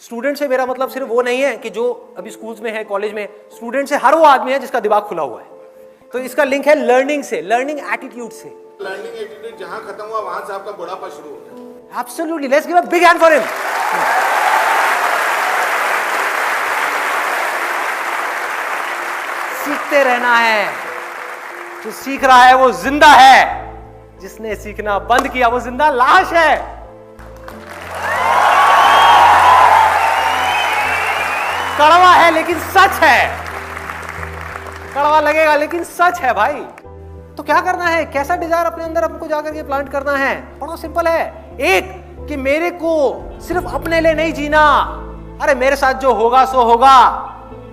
Student से मेरा मतलब सिर्फ वो नहीं है कि जो अभी स्कूल्स में है, कॉलेज में, स्टूडेंट से हर वो आदमी है जिसका दिमाग खुला हुआ है। तो इसका लिंक है लर्निंग से, लर्निंग एटीट्यूड से। लर्निंग एटीट्यूड जहां खत्म हुआ वहां से आपका बुढ़ापा शुरू हो गया। Absolutely, let's give a big hand for him. सीखते रहना है। जो सीख रहा है वो जिंदा है, जिसने सीखना बंद किया वो जिंदा लाश है। कड़वा है लेकिन सच है, कड़वा लगेगा लेकिन सच है भाई। तो क्या करना है, कैसा डिजायर अपने अंदर हमको जाकर के प्लांट करना है? बड़ा सिंपल है। एक, कि मेरे को सिर्फ अपने लिए नहीं जीना। अरे मेरे साथ जो होगा सो होगा,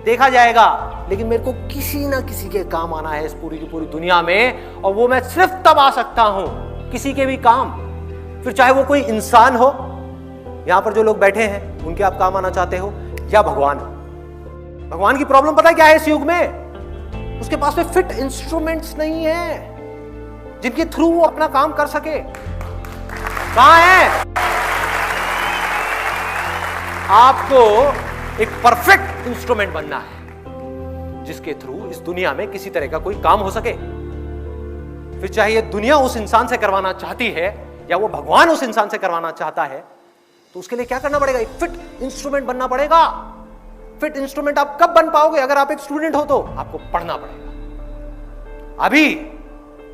देखा जाएगा, लेकिन मेरे को किसी ना किसी के काम आना है इस पूरी की पूरी दुनिया में, और वो मैं सिर्फ तब आ सकता हूं किसी के भी काम। फिर चाहे वो कोई इंसान हो, यहां पर जो लोग बैठे हैं उनके आप काम आना चाहते हो, या भगवान। भगवान की प्रॉब्लम पता है क्या है इस युग में? उसके पास में फिट इंस्ट्रूमेंट्स नहीं है जिनके थ्रू वो अपना काम कर सके। कहां है? आपको एक परफेक्ट इंस्ट्रूमेंट बनना है जिसके थ्रू इस दुनिया में किसी तरह का कोई काम हो सके। फिर चाहे ये दुनिया उस इंसान से करवाना चाहती है या वो भगवान उस इंसान से करवाना चाहता है, तो उसके लिए क्या करना पड़ेगा? एक फिट इंस्ट्रूमेंट बनना पड़ेगा। फिट इंस्ट्रूमेंट आप कब बन पाओगे? अगर आप एक स्टूडेंट हो तो आपको पढ़ना पड़ेगा, अभी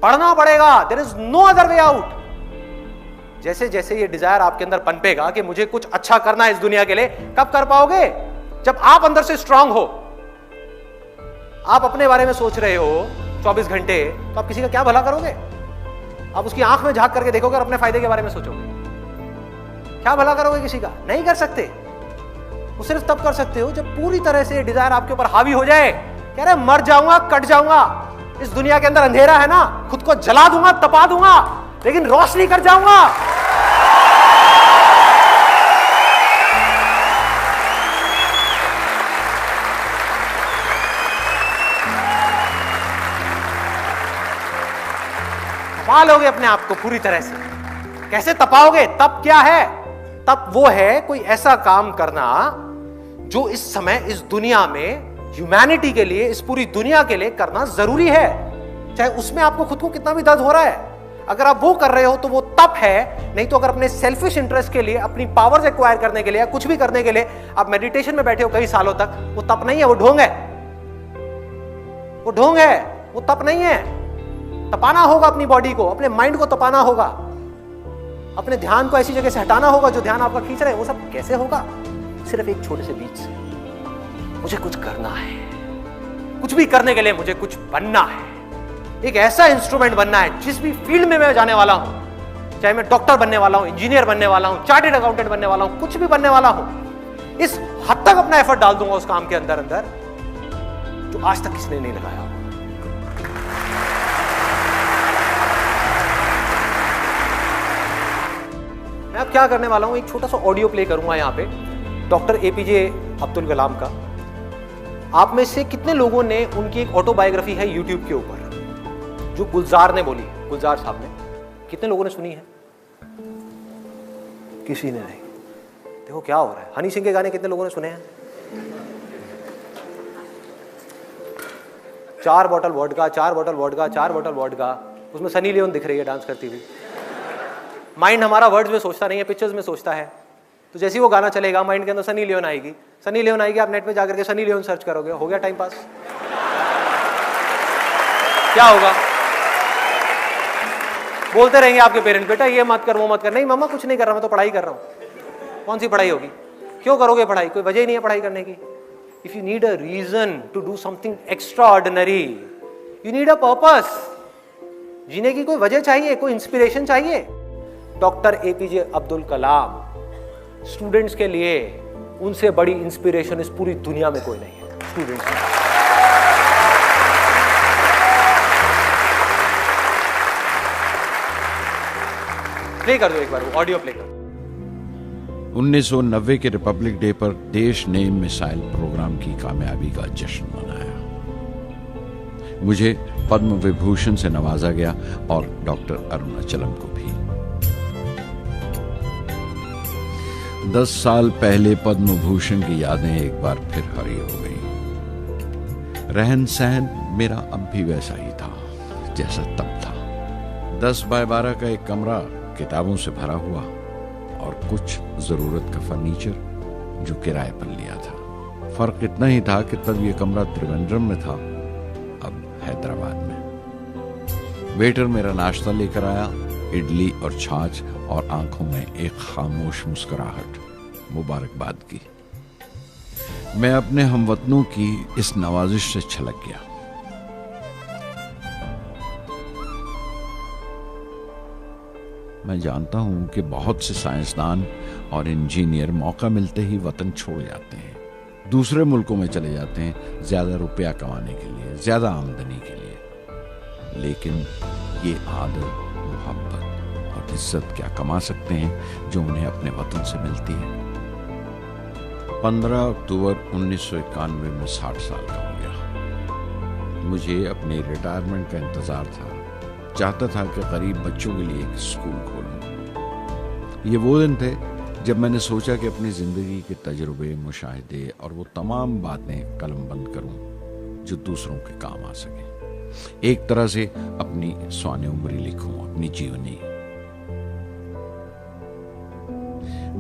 पढ़ना पड़ेगा। There is no other way out. जैसे जैसे ये डिजायर आपके अंदर पनपेगा कि मुझे कुछ अच्छा करना है इस दुनिया के लिए, कब कर पाओगे? जब आप अंदर से स्ट्रांग हो। आप अपने बारे में सोच रहे हो 24 घंटे, तो आप किसी का क्या भला करोगे? आप उसकी आंख में झांक करके देखोगे और अपने फायदे के बारे में सोचोगे, क्या भला करोगे किसी का? नहीं कर सकते। वो सिर्फ तब कर सकते हो जब पूरी तरह से डिजायर आपके ऊपर हावी हो जाए। कह रहे मर जाऊंगा, कट जाऊंगा, इस दुनिया के अंदर अंधेरा है ना, खुद को जला दूंगा, तपा दूंगा, लेकिन रोशनी कर जाऊंगा। तपा लोगे अपने आप को पूरी तरह से। कैसे तपाओगे? तप क्या है? तप वो है कोई ऐसा काम करना जो इस समय इस दुनिया में ह्यूमैनिटी के लिए, इस पूरी दुनिया के लिए करना जरूरी है, चाहे उसमें आपको खुद को कितना भी दर्द हो रहा है। अगर आप वो कर रहे हो तो वो तप है। नहीं तो अगर अपने सेल्फिश इंटरेस्ट के लिए, अपनी पावर्स एक्वायर करने के लिए या कुछ भी करने के लिए आप मेडिटेशन में बैठे हो कई सालों तक, वो तप नहीं है, वो ढोंग है। वो ढोंग है, वो तप नहीं है। तपाना होगा अपनी बॉडी को, अपने माइंड को तपाना होगा, अपने ध्यान को ऐसी जगह से हटाना होगा जो ध्यान आपका खींच रहे हैं। वो सब कैसे होगा? सिर्फ एक छोटे से बीज से। मुझे कुछ करना है, कुछ भी करने के लिए मुझे कुछ बनना है, एक ऐसा इंस्ट्रूमेंट बनना है जिस भी फील्ड में मैं जाने वाला हूं, चाहे मैं डॉक्टर बनने वाला हूं, इंजीनियर बनने वाला हूं, चार्टेड अकाउंटेंट बनने वाला हूं, कुछ भी बनने वाला हूं, इस हद तक अपना एफर्ट डाल दूंगा उस काम के अंदर अंदर जो आज तक किसने नहीं लगाया। मैं अब क्या करने वाला हूं, एक छोटा सा ऑडियो प्ले करूंगा यहां पे डॉक्टर एपीजे अब्दुल कलाम का। आप में से कितने लोगों ने, उनकी एक ऑटोबायोग्राफी है यूट्यूब के ऊपर जो गुलजार ने बोली, गुलजार साहब ने, कितने लोगों ने सुनी है? किसी ने नहीं। देखो क्या हो रहा है। हनी सिंह के गाने कितने लोगों ने सुने हैं? 4 bottle vodka, 4 bottle vodka, 4 bottle vodka. उसमें सनी लियोन दिख रही है डांस करती हुई। माइंड हमारा वर्ड्स में सोचता नहीं है, पिक्चर्स में सोचता है। तो जैसे ही वो गाना चलेगा माइंड के अंदर सनी लियोन आएगी, सनी लियोन आएगी, आप नेट पे जाकर के सनी लियोन सर्च करोगे, हो गया टाइम पास। क्या होगा? बोलते रहेंगे आपके पेरेंट्स, बेटा ये मत कर, वो मत कर। नहीं मम्मा कुछ नहीं कर रहा, मैं तो पढ़ाई कर रहा हूं। कौन सी पढ़ाई होगी? क्यों करोगे पढ़ाई? कोई वजह ही नहीं है पढ़ाई करने की। If you need a reason to do something extraordinary, you need a purpose. जीने की कोई वजह चाहिए, कोई इंस्पिरेशन चाहिए। Doctor APJ Abdul Kalam students के लिए, उनसे बड़ी इंस्पिरेशन इस पूरी दुनिया में कोई नहीं है। स्टूडेंट्स प्ले कर दो एक बार, वो ऑडियो प्ले कर। 1990 के रिपब्लिक डे पर देश ने मिसाइल प्रोग्राम की कामयाबी का जश्न मनाया। मुझे पद्म विभूषण से नवाजा गया और डॉक्टर अरुणाचलम को भी। 10 साल पहले पद्म भूषण की यादें एक बार फिर हरी हो गई। रहन सहन मेरा अब भी वैसा ही था जैसा तब था। 10 बाय 12 का एक कमरा किताबों से भरा हुआ और कुछ जरूरत का फर्नीचर जो किराए पर लिया था। फर्क इतना ही था कि तब यह कमरा त्रिवेंद्रम में था, अब हैदराबाद में। वेटर मेरा नाश्ता लेकर आया, इडली और छाछ, और आंखों में एक खामोश मुस्कुराहट मुबारकबाद की। मैं अपने हमवतनों की इस नवाजिश से छलक गया। मैं जानता हूं कि बहुत से साइंसदान और इंजीनियर मौका मिलते ही वतन छोड़ जाते हैं, दूसरे मुल्कों में चले जाते हैं ज्यादा रुपया कमाने के लिए, ज्यादा आमदनी के लिए। लेकिन ये आदर, मोहब्बत और इज्जत क्या कमा सकते हैं जो उन्हें अपने वतन से मिलती है। 15 अक्टूबर 1991 में 60 साल का हो गया। मुझे अपने रिटायरमेंट का इंतजार था। चाहता था कि गरीब बच्चों के लिए एक स्कूल खोलूं। ये वो दिन थे जब मैंने सोचा कि अपनी जिंदगी के तजुर्बे, मुशाहिदे और वो तमाम बातें कलमबंद करूं जो दूसरों के काम आ सके। एक तरह से अपनी स्वाने उम्री लिखूं, अपनी जीवनी।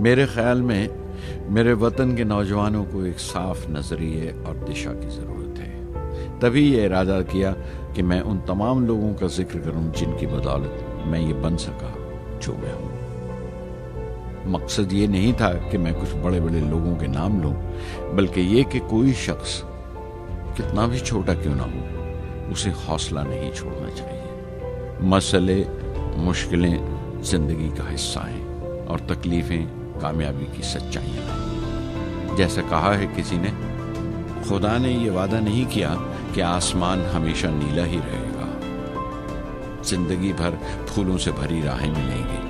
मेरे ख्याल में मेरे वतन के नौजवानों को एक साफ नजरिए और दिशा की जरूरत है। तभी ये इरादा किया कि मैं उन तमाम लोगों का जिक्र करूं जिनकी बदौलत मैं ये बन सका जो मैं हूं। मकसद ये नहीं था कि मैं कुछ बड़े बड़े लोगों के नाम लूं, बल्कि ये कि कोई शख्स कितना भी छोटा क्यों ना हो, उसे हौसला नहीं छोड़ना चाहिए। मसले, मुश्किलें जिंदगी का हिस्सा हैं और तकलीफें कामयाबी की सच्चाइयां हैं। जैसा कहा है किसी ने, खुदा ने यह वादा नहीं किया कि आसमान हमेशा नीला ही रहेगा, जिंदगी भर फूलों से भरी राहें मिलेंगी।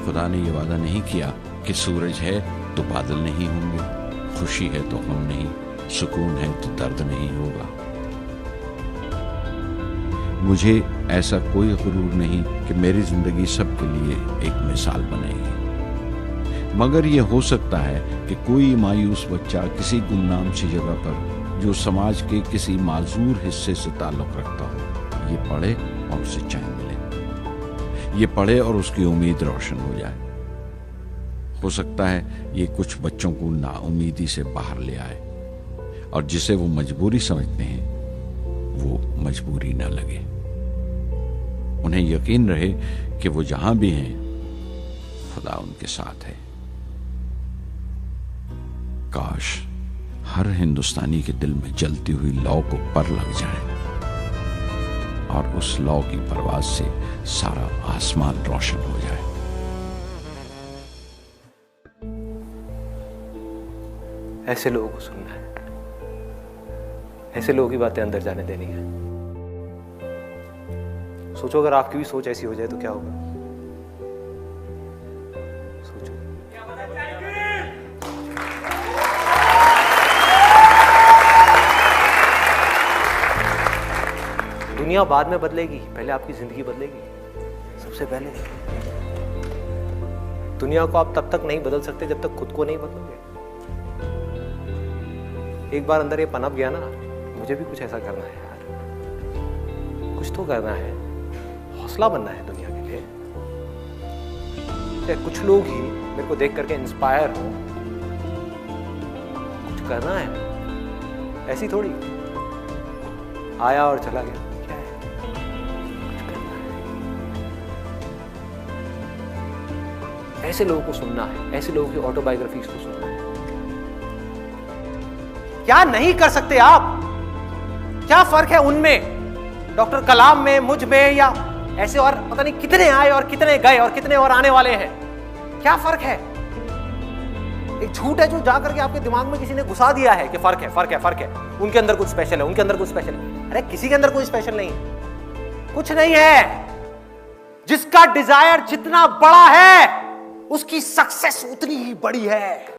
खुदा ने यह वादा नहीं किया कि सूरज है तो बादल नहीं होंगे, खुशी है तो गम नहीं, सुकून है तो दर्द नहीं होगा। मुझे ऐसा कोई गुरूर नहीं कि मेरी जिंदगी सबके लिए एक मिसाल बनेगी, मगर यह हो सकता है कि कोई मायूस बच्चा किसी गुमनाम सी जगह पर जो समाज के किसी माजूर हिस्से से ताल्लुक रखता हो, ये पढ़े और उसे चैन मिले, ये पढ़े और उसकी उम्मीद रोशन हो जाए। हो सकता है ये कुछ बच्चों को नाउमीदी से बाहर ले आए और जिसे वो मजबूरी समझते हैं वो मजबूरी न लगे। उन्हें यकीन रहे कि वो जहां भी हैं खुदा उनके साथ है। काश हर हिंदुस्तानी के दिल में जलती हुई लौ को पर लग जाए और उस लौ की परवाज से सारा आसमान रोशन हो जाए। ऐसे लोगों को सुनना है, ऐसे लोगों की बातें अंदर जाने देनी है। सोचो अगर आपकी भी सोच ऐसी हो जाए तो क्या होगा। सोचो। दुनिया बाद में बदलेगी, पहले आपकी जिंदगी बदलेगी। सबसे पहले दुनिया को आप तब तक नहीं बदल सकते जब तक खुद को नहीं बदलोगे। एक बार अंदर ये पनप गया ना, मुझे भी कुछ ऐसा करना है यार, कुछ तो करना है, हौसला बनना है दुनिया के लिए। कुछ लोग ही मेरे को देख करके इंस्पायर हो, कुछ करना है। ऐसी थोड़ी आया और चला गया, क्या है, कुछ करना है। ऐसे लोगों को सुनना है, ऐसे लोगों की ऑटोबायोग्राफीज को सुनना है। क्या नहीं कर सकते आप? क्या फर्क है उनमें, डॉक्टर कलाम में, मुझ में, या ऐसे और पता नहीं कितने आए और कितने गए और कितने और आने वाले हैं? क्या फर्क है? एक झूठ है जो जाकर के आपके दिमाग में किसी ने घुसा दिया है कि फर्क है, फर्क है, फर्क है, उनके अंदर कुछ स्पेशल है, उनके अंदर कुछ स्पेशल है। अरे किसी के अंदर कोई स्पेशल नहीं है, कुछ नहीं है। जिसका डिजायर जितना बड़ा है उसकी सक्सेस उतनी ही बड़ी है।